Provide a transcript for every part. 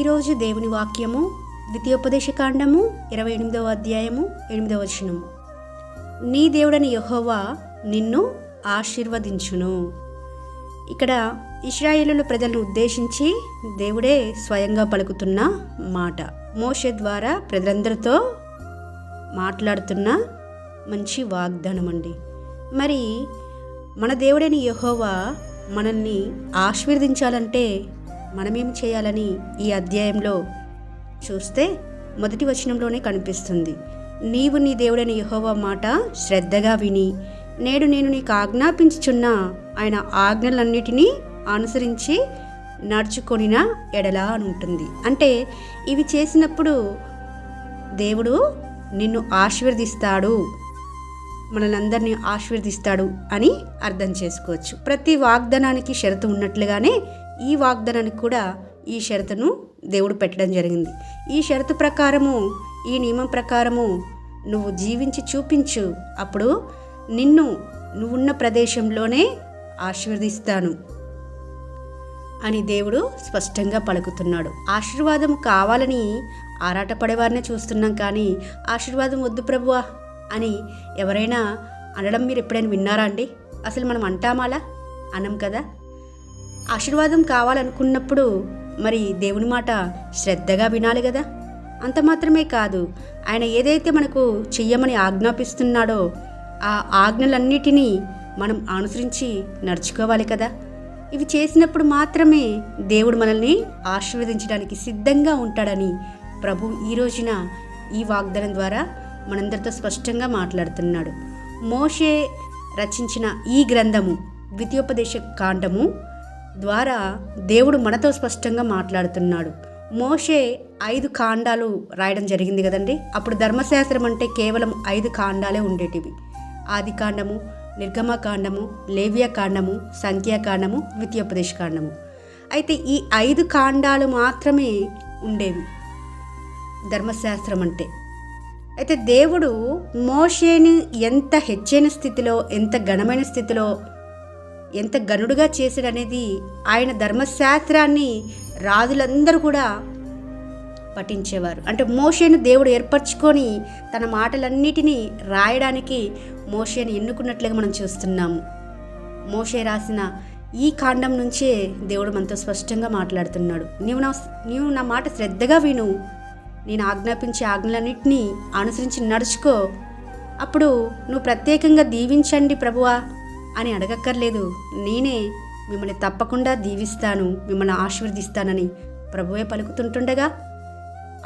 ఈరోజు దేవుని వాక్యము ద్వితీయోపదేశకాండము 28వ అధ్యాయము 8వ వచనము. నీ దేవుడని యెహోవా నిన్ను ఆశీర్వదించును. ఇక్కడ ఇశ్రాయేలు ప్రజలను ఉద్దేశించి దేవుడే స్వయంగా పలుకుతున్న మాట. మోషే ద్వారా ప్రజలందరితో మాట్లాడుతున్న మంచి వాగ్దానం అండి. మరి మన దేవుడని యెహోవా మనల్ని ఆశీర్వదించాలంటే మనమేం చేయాలని ఈ అధ్యాయంలో చూస్తే మొదటి వచనంలోనే కనిపిస్తుంది. నీవు నీ దేవుడని యెహోవా మాట శ్రద్ధగా విని నేడు నేను నీకు ఆజ్ఞాపించుచున్న ఆయన ఆజ్ఞలన్నిటినీ అనుసరించి నడుచుకొనిన ఎడలా అని ఉంటుంది. అంటే ఇవి చేసినప్పుడు దేవుడు నిన్ను ఆశీర్వదిస్తాడు, మనల్ని అందరినీ ఆశీర్వదిస్తాడు అని అర్థం చేసుకోవచ్చు. ప్రతి వాగ్దానానికి షరతు ఉన్నట్లుగానే ఈ వాగ్దానానికి కూడా ఈ షరతును దేవుడు పెట్టడం జరిగింది. ఈ షరతు ప్రకారము, ఈ నియమం ప్రకారము నువ్వు జీవించి చూపించు, అప్పుడు నిన్ను నువ్వున్న ప్రదేశంలోనే ఆశీర్వదిస్తాను అని దేవుడు స్పష్టంగా పలుకుతున్నాడు. ఆశీర్వాదం కావాలని ఆరాటపడేవారినే చూస్తున్నాం, కానీ ఆశీర్వాదం వద్దు ప్రభువా అని ఎవరైనా అనడం మీరు ఎప్పుడైనా విన్నారా అండి? అసలు మనం అంటామాలా? అనం కదా. ఆశీర్వాదం కావాలనుకున్నప్పుడు మరి దేవుని మాట శ్రద్ధగా వినాలి కదా. అంత మాత్రమే కాదు, ఆయన ఏదైతే మనకు చెయ్యమని ఆజ్ఞాపిస్తున్నాడో ఆ ఆజ్ఞలన్నిటినీ మనం అనుసరించి నడుచుకోవాలి కదా. ఇవి చేసినప్పుడు మాత్రమే దేవుడు మనల్ని ఆశీర్వదించడానికి సిద్ధంగా ఉంటాడని ప్రభు ఈ రోజున ఈ వాగ్దానం ద్వారా మనందరితో స్పష్టంగా మాట్లాడుతున్నాడు. మోషే రచించిన ఈ గ్రంథము ద్వితీయోపదేశ కాండము ద్వారా దేవుడు మనతో స్పష్టంగా మాట్లాడుతున్నాడు. మోషే 5 కాండాలు రాయడం జరిగింది కదండి. అప్పుడు ధర్మశాస్త్రం అంటే కేవలం 5 కాండాలే ఉండేటివి. ఆది కాండము, నిర్గమకాండము, లేవ్యకాండము, సంఖ్యాకాండము, ద్వితీయోపదేశ కాండము. అయితే ఈ 5 కాండాలు మాత్రమే ఉండేవి ధర్మశాస్త్రం అంటే. అయితే దేవుడు మోషేని ఎంత హెచ్చైన స్థితిలో, ఎంత ఘనమైన స్థితిలో, ఎంత గనుడుగా చేశాడనేది ఆయన ధర్మశాస్త్రాన్ని రాజులందరూ కూడా పఠించేవారు. అంటే మోషేను దేవుడు ఏర్పరచుకొని తన మాటలన్నిటినీ రాయడానికి మోషేని ఎన్నుకున్నట్లుగా మనం చూస్తున్నాము. మోషే రాసిన ఈ కాండం నుంచే దేవుడు మనతో స్పష్టంగా మాట్లాడుతున్నాడు. నీవు నా మాట శ్రద్ధగా విను, నేను ఆజ్ఞాపించే ఆజ్ఞలన్నింటినీ అనుసరించి నడుచుకో, అప్పుడు నువ్వు ప్రత్యేకంగా దీవించండి ప్రభువా అని అడగక్కర్లేదు. నేనే మిమ్మల్ని తప్పకుండా దీవిస్తాను, మిమ్మల్ని ఆశీర్వదిస్తానని ప్రభువే పలుకుతుంటుండగా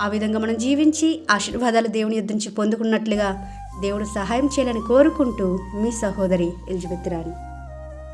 ఆ విధంగా మనం జీవించి ఆశీర్వాదాలు దేవుని యొద్ద నుంచి పొందుకున్నట్లుగా దేవుడు సహాయం చేయాలని కోరుకుంటూ మీ సహోదరి ఎలిజబెత్ రాణి.